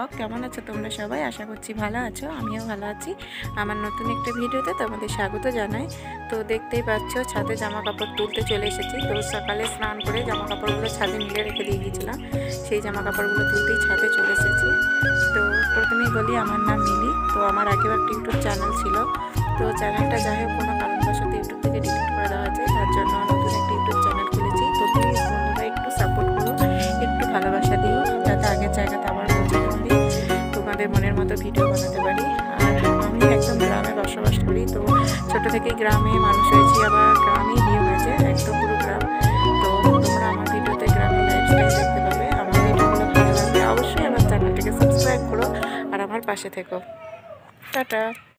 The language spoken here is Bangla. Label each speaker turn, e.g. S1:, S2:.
S1: ব্লগ। কেমন আছো তোমরা সবাই? আশা করছি ভালো আছো, আমিও ভালো আছি। আমার নতুন একটা ভিডিওতে তোমাদের স্বাগত জানাই। তো দেখতেই পাচ্ছ ছাদে জামা কাপড় তুলতে চলে এসেছি। তো সকালে স্নান করে জামা কাপড়গুলো ছাদে মিলে রেখে দিয়ে গিয়েছিলাম, সেই জামা কাপড়গুলো তুলতেই ছাদে চলে এসেছি। তো প্রথমেই বলি, আমার নাম মিলি। তো আমার আগেও একটা ইউটিউব চ্যানেল ছিল, তো চ্যানেলটা যাই হোক কোনো কারণবশত ইউটিউব থেকে ডিলিট করে দেওয়া হয়েছে, তার জন্য নতুন একটা ইউটিউব চ্যানেল খুলেছি। তো প্লিজ বন্ধুরা একটু সাপোর্ট করো, একটু ভালোবাসা দিও, যাতে আগের জায়গাতে আবার পৌঁছাতে পারি, তোমাদের মনের মতো ভিডিও বানাতে পারি। আর আমি একদম গ্রামে বসবাস করি, তো ছোট থেকেই গ্রামে মানুষ হয়েছি, আবার গ্রামেই বিয়ে হয়েছে, একদম পুরো গ্রাম। তো তোমরা আমার ভিডিওতে গ্রামের লাইফস্টাইল দেখতে পাবে। আমার ভিডিওগুলো ভালো লাগবে অবশ্যই আমার চ্যানেলটিকে সাবস্ক্রাইব করো আর আমার পাশে থেকো। টাটা।